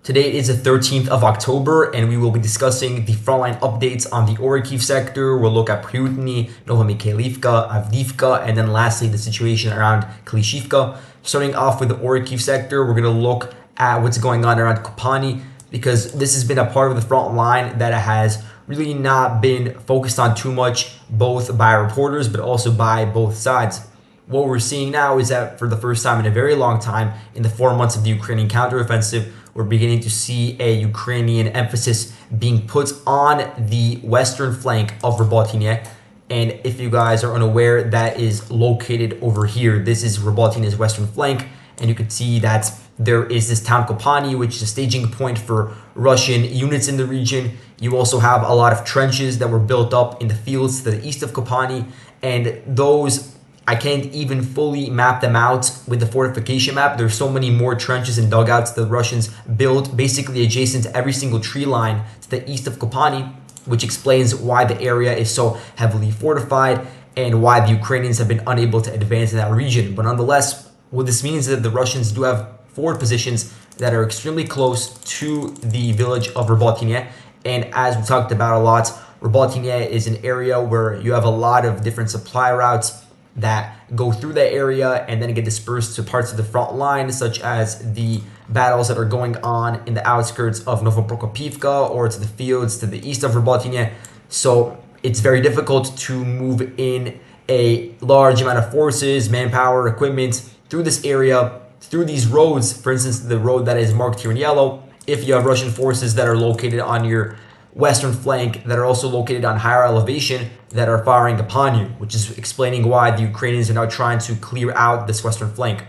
Today is the 13th of October, and we will be discussing the frontline updates on the Orikhiv sector. We'll look at Pryytune, Novomykhailivka, Avdiivka, and then lastly, the situation around Klishchiivka. Starting off with the Orikhiv sector, we're going to look at what's going on around Kopani, because this has been a part of the front line that has really not been focused on too much, both by reporters, but also by both sides. What we're seeing now is that for the first time in a very long time, in the 4 months of the Ukrainian counteroffensive, we're beginning to see a Ukrainian emphasis being put on the western flank of Pryytune. And if you guys are unaware, that is located over here. This is Pryytune's western flank, and you can see that there is this town Kopani, which is a staging point for Russian units in the region. You also have a lot of trenches that were built up in the fields to the east of Kopani, and those I can't even fully map them out with the fortification map. There's so many more trenches and dugouts the Russians built basically adjacent to every single tree line to the east of Kopani, which explains why the area is so heavily fortified and why the Ukrainians have been unable to advance in that region. But nonetheless, what this means is that the Russians do have forward positions that are extremely close to the village of Pryytune. And as we talked about a lot, Pryytune is an area where you have a lot of different supply routes that go through that area and then get dispersed to parts of the front line, such as the battles that are going on in the outskirts of Novomykhailivka or to the fields to the east of Pryytune. So it's very difficult to move in a large amount of forces, manpower, equipment through this area, through these roads. For instance, the road that is marked here in yellow, if you have Russian forces that are located on your western flank that are also located on higher elevation that are firing upon you, which is explaining why the Ukrainians are now trying to clear out this western flank.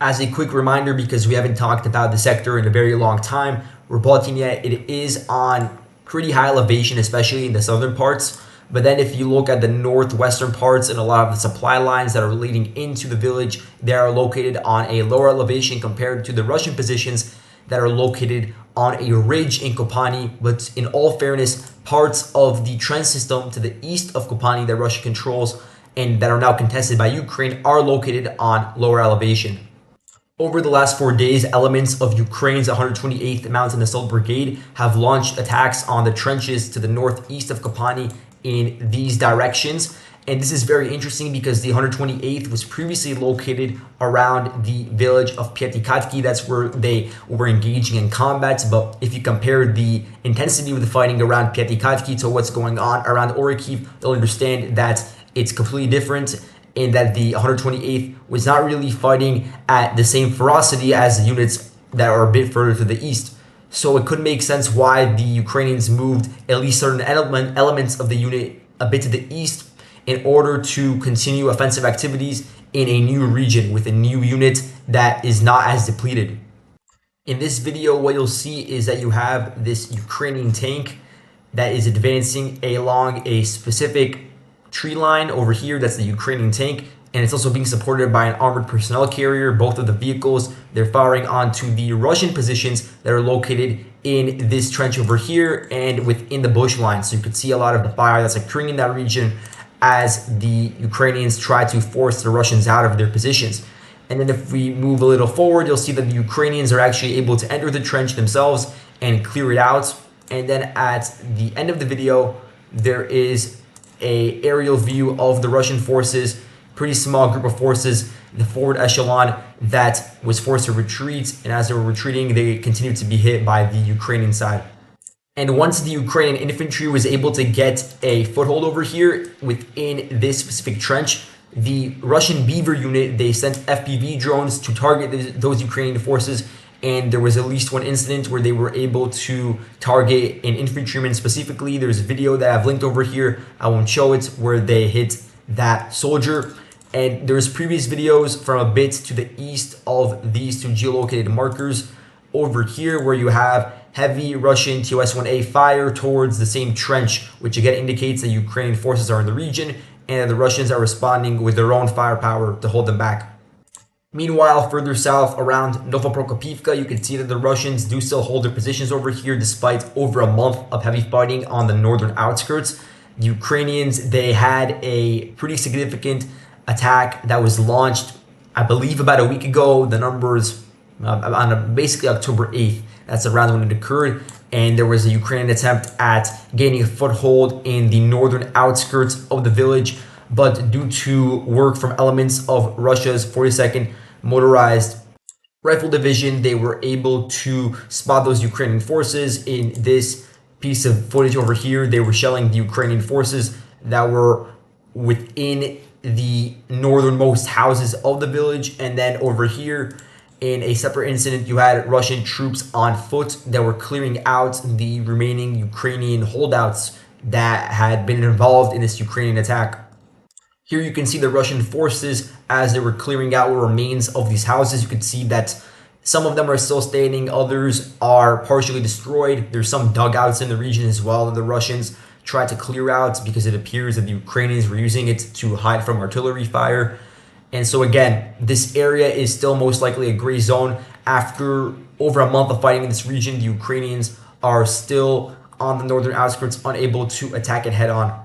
As a quick reminder, because we haven't talked about the sector in a very long time, Pryytune, it is on pretty high elevation, especially in the southern parts. But then if you look at the northwestern parts and a lot of the supply lines that are leading into the village, they are located on a lower elevation compared to the Russian positions that are located on a ridge in Kopani. But in all fairness, parts of the trench system to the east of Kopani that Russia controls and that are now contested by Ukraine are located on lower elevation. Over the last 4 days, elements of Ukraine's 128th Mountain Assault Brigade have launched attacks on the trenches to the northeast of Kopani in these directions. And this is very interesting because the 128th was previously located around the village of Pryytune. That's where they were engaging in combat. But if you compare the intensity of the fighting around Pryytune to what's going on around Orikhiv, you'll understand that it's completely different, in that the 128th was not really fighting at the same ferocity as the units that are a bit further to the east. So it could make sense why the Ukrainians moved at least certain elements of the unit a bit to the east in order to continue offensive activities in a new region with a new unit that is not as depleted. In this video, what you'll see is that you have this Ukrainian tank that is advancing along a specific tree line over here. That's the Ukrainian tank, and it's also being supported by an armored personnel carrier. Both of the vehicles, they're firing onto the Russian positions that are located in this trench over here and within the bush line. So you could see a lot of the fire that's occurring in that region as the Ukrainians try to force the Russians out of their positions. And then if we move a little forward, you'll see that the Ukrainians are actually able to enter the trench themselves and clear it out. And then at the end of the video, there is an aerial view of the Russian forces, pretty small group of forces, the forward echelon that was forced to retreat. And as they were retreating, they continued to be hit by the Ukrainian side. And once the Ukrainian infantry was able to get a foothold over here within this specific trench, the Russian Beaver unit, they sent FPV drones to target those Ukrainian forces. And there was at least one incident where they were able to target an infantryman specifically. There's a video that I've linked over here, I won't show it, where they hit that soldier. And there's previous videos from a bit to the east of these two geolocated markers over here where you have heavy Russian TOS-1A fire towards the same trench, which again indicates that Ukrainian forces are in the region and the Russians are responding with their own firepower to hold them back. Meanwhile, further south around Novomykhailivka, you can see that the Russians do still hold their positions over here despite over a month of heavy fighting on the northern outskirts. The Ukrainians, they had a pretty significant attack that was launched, I believe, about a week ago. The numbers on basically October 8th. That's around when it occurred. And there was a Ukrainian attempt at gaining a foothold in the northern outskirts of the village. But due to work from elements of Russia's 42nd Motorized Rifle Division, they were able to spot those Ukrainian forces. In this piece of footage over here, they were shelling the Ukrainian forces that were within the northernmost houses of the village. And then over here, in a separate incident, you had Russian troops on foot that were clearing out the remaining Ukrainian holdouts that had been involved in this Ukrainian attack. Here you can see the Russian forces as they were clearing out what remains of these houses. You can see that some of them are still standing, others are partially destroyed. There's some dugouts in the region as well that the Russians tried to clear out because it appears that the Ukrainians were using it to hide from artillery fire. And so again, this area is still most likely a gray zone. After over a month of fighting in this region, the Ukrainians are still on the northern outskirts, unable to attack it head on.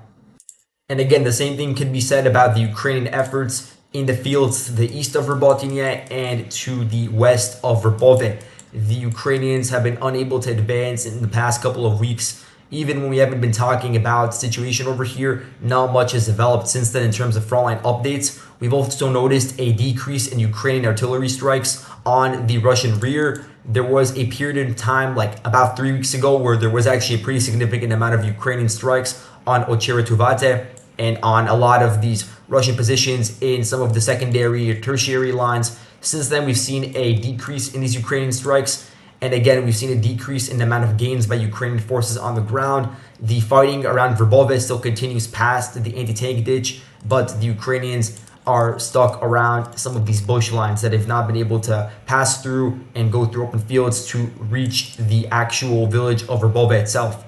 And again, the same thing can be said about the Ukrainian efforts in the fields to the east of Verbotyne and to the west of Verbove. The Ukrainians have been unable to advance in the past couple of weeks. Even when we haven't been talking about the situation over here, not much has developed since then in terms of frontline updates. We've also noticed a decrease in Ukrainian artillery strikes on the Russian rear. There was a period in time, like about 3 weeks ago, where there was actually a pretty significant amount of Ukrainian strikes on Ocheretuvate and on a lot of these Russian positions in some of the secondary or tertiary lines. Since then, we've seen a decrease in these Ukrainian strikes. And again, we've seen a decrease in the amount of gains by Ukrainian forces on the ground. The fighting around Verbove still continues past the anti-tank ditch, but the Ukrainians are stuck around some of these bush lines that have not been able to pass through and go through open fields to reach the actual village of Verbove itself.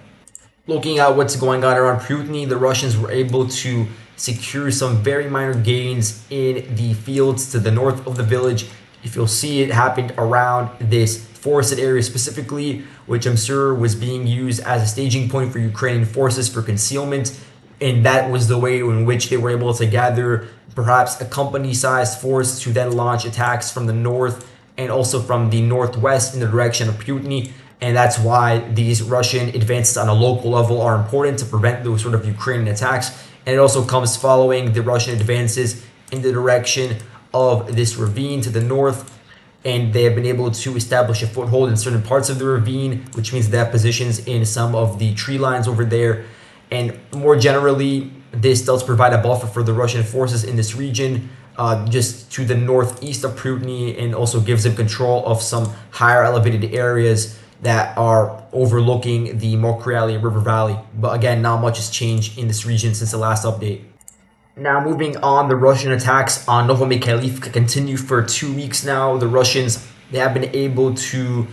Looking at what's going on around Pryytune, the Russians were able to secure some very minor gains in the fields to the north of the village. If you'll see, it happened around this forested area specifically, which I'm sure was being used as a staging point for Ukrainian forces for concealment. And that was the way in which they were able to gather perhaps a company-sized force to then launch attacks from the north and also from the northwest in the direction of Pryytune. And that's why these Russian advances on a local level are important to prevent those sort of Ukrainian attacks. And it also comes following the Russian advances in the direction of this ravine to the north. And they have been able to establish a foothold in certain parts of the ravine, which means they have positions in some of the tree lines over there. And more generally, this does provide a buffer for the Russian forces in this region, just to the northeast of Pryytune, and also gives them control of some higher elevated areas that are overlooking the Mokriali River Valley. But again, not much has changed in this region since the last update. Now moving on, the Russian attacks on Novomykhailivka continue for 2 weeks now. The Russians, they have been able to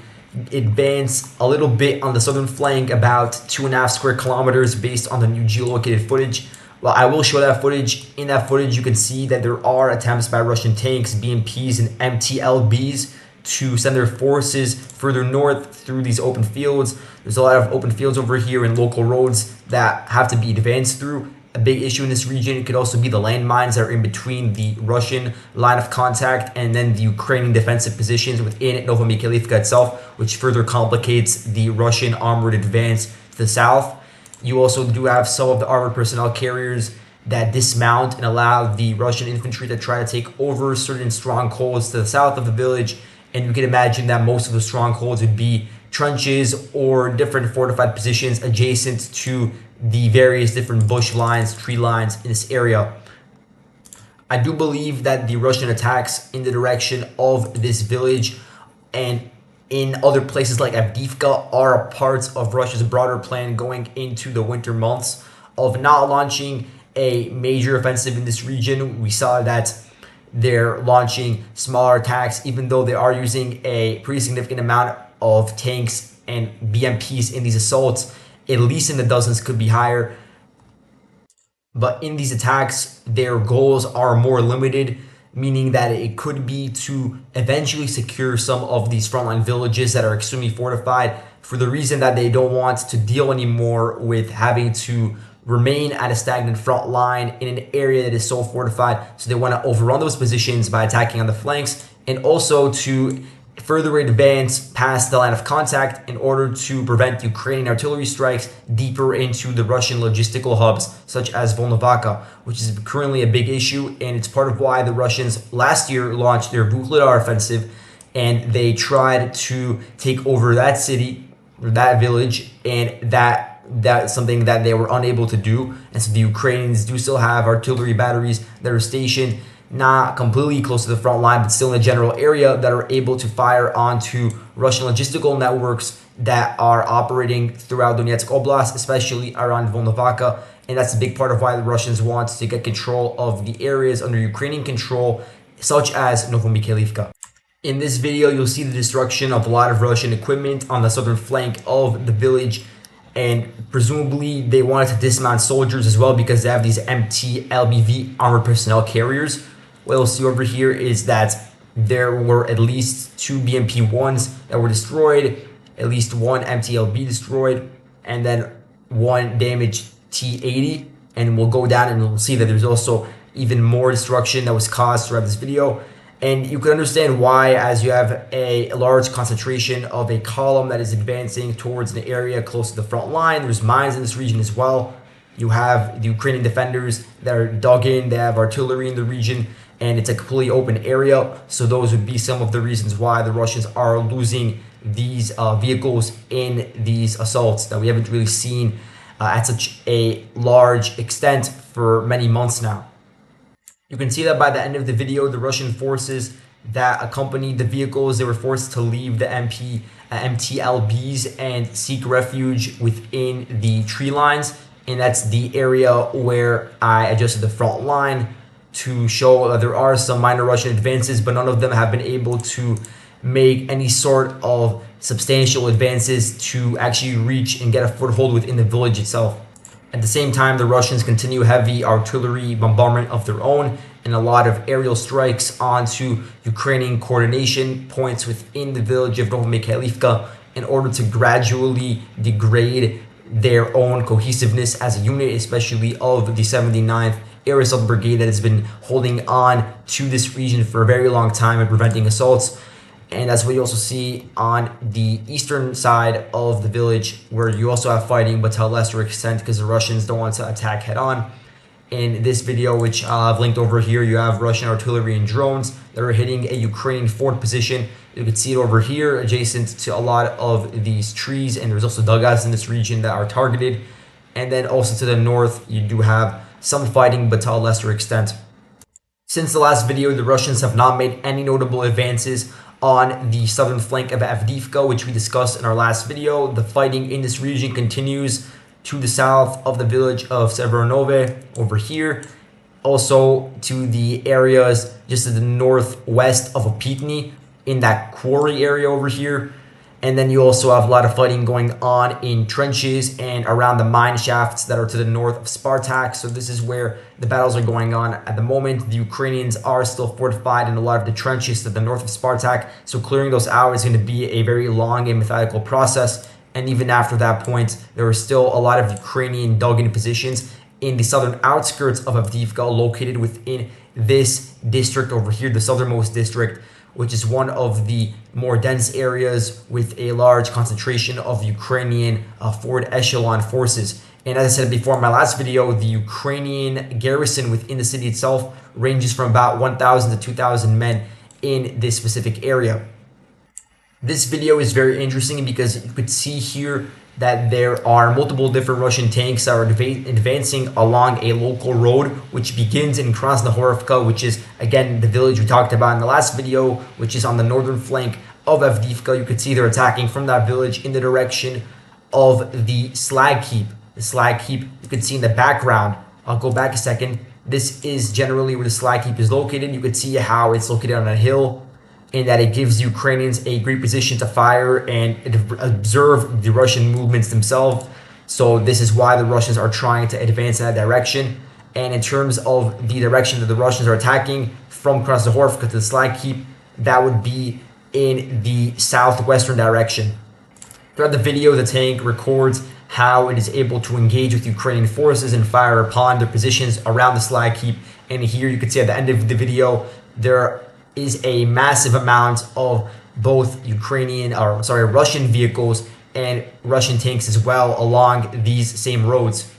advance a little bit on the southern flank, about 2.5 square kilometers based on the new geolocated footage. Well, I will show that footage. In that footage, you can see that there are attempts by Russian tanks, BMPs, and MTLBs to send their forces further north through these open fields. There's a lot of open fields over here and local roads that have to be advanced through. A big issue in this region could also be the landmines that are in between the Russian line of contact and then the Ukrainian defensive positions within Novomykhailivka itself, which further complicates the Russian armored advance to the south. You also do have some of the armored personnel carriers that dismount and allow the Russian infantry to try to take over certain strongholds to the south of the village. And you can imagine that most of the strongholds would be trenches or different fortified positions adjacent to the various different bush lines, tree lines in this area. I do believe that the Russian attacks in the direction of this village and in other places like Avdiivka are a part of Russia's broader plan going into the winter months of not launching a major offensive in this region. We saw that they're launching smaller attacks, even though they are using a pretty significant amount of tanks and BMPs in these assaults. At least in the dozens, could be higher. But in these attacks, their goals are more limited, meaning that it could be to eventually secure some of these frontline villages that are extremely fortified, for the reason that they don't want to deal anymore with having to remain at a stagnant front line in an area that is so fortified. So they want to overrun those positions by attacking on the flanks, and also to further advance past the line of contact in order to prevent Ukrainian artillery strikes deeper into the Russian logistical hubs, such as Volnovakha, which is currently a big issue, and it's part of why the Russians last year launched their Vuhledar offensive, and they tried to take over that city, or that village, and that's something that they were unable to do. And so the Ukrainians do still have artillery batteries that are stationed not completely close to the front line, but still in a general area, that are able to fire onto Russian logistical networks that are operating throughout Donetsk Oblast, especially around Volnovakha. And that's a big part of why the Russians want to get control of the areas under Ukrainian control, such as Novomykhailivka. In this video, you'll see the destruction of a lot of Russian equipment on the southern flank of the village, and presumably they wanted to dismount soldiers as well because they have these empty LBV armored personnel carriers. What you'll see over here is that there were at least 2 BMP-1s that were destroyed, at least 1 MTLB destroyed, and then 1 damaged T-80. And we'll go down and we'll see that there's also even more destruction that was caused throughout this video. And you can understand why, as you have a large concentration of a column that is advancing towards an area close to the front line. There's mines in this region as well. You have the Ukrainian defenders that are dug in. They have artillery in the region, and it's a completely open area. So those would be some of the reasons why the Russians are losing these vehicles in these assaults that we haven't really seen at such a large extent for many months now. You can see that by the end of the video, the Russian forces that accompanied the vehicles, they were forced to leave the MTLBs and seek refuge within the tree lines. And that's the area where I adjusted the front line to show that there are some minor Russian advances, but none of them have been able to make any sort of substantial advances to actually reach and get a foothold within the village itself. At the same time, the Russians continue heavy artillery bombardment of their own and a lot of aerial strikes onto Ukrainian coordination points within the village of Novomykhailivka in order to gradually degrade their own cohesiveness as a unit, especially of the 79th Air Assault Brigade that has been holding on to this region for a very long time and preventing assaults. And that's what you also see on the eastern side of the village, where you also have fighting, but to a lesser extent because the Russians don't want to attack head on. In this video, which I've linked over here, you have Russian artillery and drones that are hitting a Ukrainian fort position. You can see it over here adjacent to a lot of these trees, and there's also dugouts in this region that are targeted. And then also to the north, you do have some fighting, but to a lesser extent. Since the last video, the Russians have not made any notable advances on the southern flank of Avdiivka, which we discussed in our last video. The fighting in this region continues to the south of the village of Severonove over here. Also to the areas just to the northwest of Pryytune in that quarry area over here. And then you also have a lot of fighting going on in trenches and around the mine shafts that are to the north of Spartak. So this is where the battles are going on at the moment. The Ukrainians are still fortified in a lot of the trenches to the north of Spartak. So clearing those out is going to be a very long and methodical process. And even after that point, there are still a lot of Ukrainian dug-in positions in the southern outskirts of Avdiivka, located within this district over here, the southernmost district, which is one of the more dense areas with a large concentration of Ukrainian forward echelon forces. And as I said before in my last video, the Ukrainian garrison within the city itself ranges from about 1,000 to 2,000 men in this specific area. This video is very interesting because you could see here that there are multiple different Russian tanks that are advancing along a local road, which begins in Krasnohorivka, which is, again, the village we talked about in the last video, which is on the northern flank of Avdiivka. You could see they're attacking from that village in the direction of the slag heap. The slag heap you could see in the background. I'll go back a second. This is generally where the slag heap is located. You could see how it's located on a hill, in that it gives Ukrainians a great position to fire and observe the Russian movements themselves. So this is why the Russians are trying to advance in that direction. And in terms of the direction that the Russians are attacking from Krasnohorivka to the slag heap, that would be in the southwestern direction. Throughout the video, the tank records how it is able to engage with Ukrainian forces and fire upon their positions around the slag heap. And here you can see at the end of the video, there is a massive amount of both Russian vehicles and Russian tanks as well along these same roads.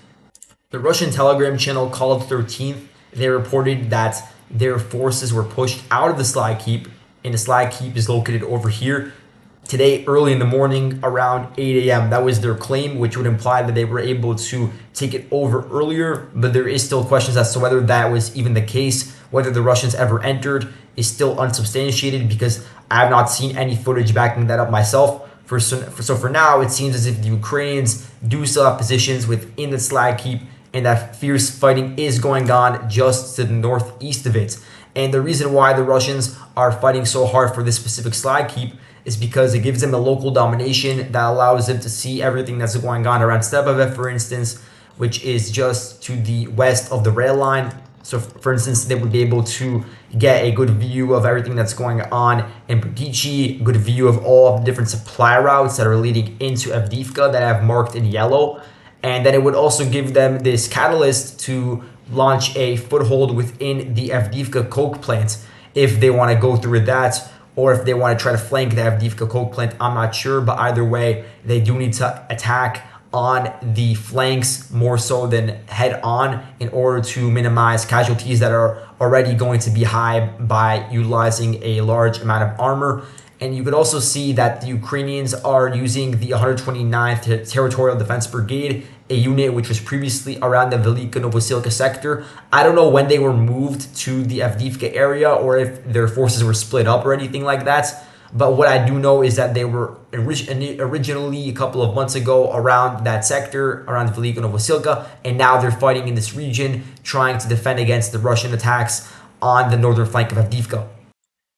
The Russian Telegram channel called 13th, they reported that their forces were pushed out of the slag heap, and the slag heap is located over here. Today, early in the morning, around 8 a.m. That was their claim, which would imply that they were able to take it over earlier, but there is still questions as to whether that was even the case. Whether the Russians ever entered is still unsubstantiated because I have not seen any footage backing that up myself. So for now, it seems as if the Ukrainians do still have positions within the slag heap, and that fierce fighting is going on just to the northeast of it. And the reason why the Russians are fighting so hard for this specific slag heap is because it gives them a local domination that allows them to see everything that's going on around Stepavev, for instance, which is just to the west of the rail line. So, for instance, they would be able to get a good view of everything that's going on in Pryytune, good view of all of the different supply routes that are leading into Avdiivka that I have marked in yellow. And then it would also give them this catalyst to launch a foothold within the Avdiivka coke plant if they want to go through that, or if they want to try to flank the Avdiivka coke plant. I'm not sure, but either way, they do need to attack on the flanks more so than head on in order to minimize casualties that are already going to be high by utilizing a large amount of armor. And you could also see that the Ukrainians are using the 129th Territorial Defense Brigade, a unit which was previously around the Novomykhailivka sector. I don't know when they were moved to the Avdiivka area or if their forces were split up or anything like that. But what I do know is that they were originally a couple of months ago around that sector, around Novomykhailivka, and now they're fighting in this region, trying to defend against the Russian attacks on the northern flank of Avdiivka.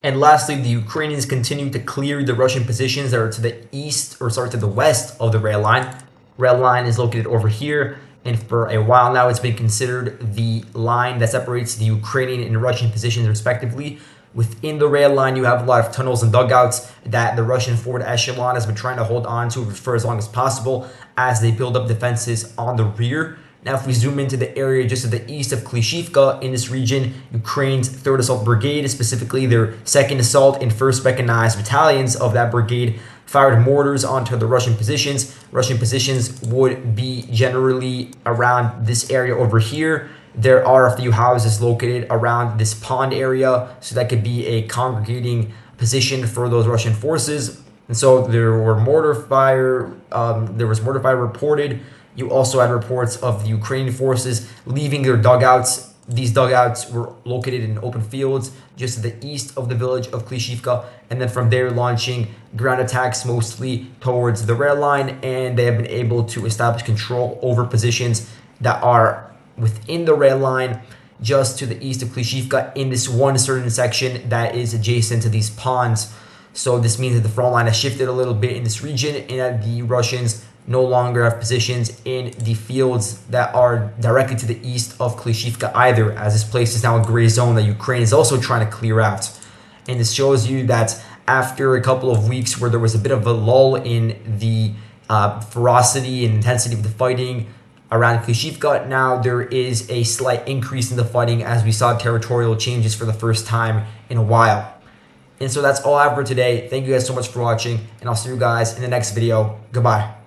And lastly, the Ukrainians continue to clear the Russian positions that are to the west of the rail line. Rail line is located over here, and for a while now, it's been considered the line that separates the Ukrainian and Russian positions respectively. Within the rail line, you have a lot of tunnels and dugouts that the Russian forward echelon has been trying to hold on to for as long as possible as they build up defenses on the rear. Now, if we zoom into the area just to the east of Klishchiivka in this region, Ukraine's 3rd Assault Brigade, specifically their 2nd Assault and 1st Mechanized Battalions of that brigade, fired mortars onto the Russian positions. Russian positions would be generally around this area over here. There are a few houses located around this pond area, so that could be a congregating position for those Russian forces. And so there was mortar fire reported. You also had reports of the Ukrainian forces leaving their dugouts. These dugouts were located in open fields just to the east of the village of Klishchiivka, and then from there launching ground attacks mostly towards the rail line, and they have been able to establish control over positions that are within the rail line just to the east of Klishchiivka in this one certain section that is adjacent to these ponds. So this means that the front line has shifted a little bit in this region, and that the Russians no longer have positions in the fields that are directly to the east of Klishchiivka either, as this place is now a gray zone that Ukraine is also trying to clear out. And this shows you that after a couple of weeks where there was a bit of a lull in the ferocity and intensity of the fighting around Klishchiivka, now there is a slight increase in the fighting as we saw territorial changes for the first time in a while. And so that's all I have for today. Thank you guys so much for watching, and I'll see you guys in the next video. Goodbye.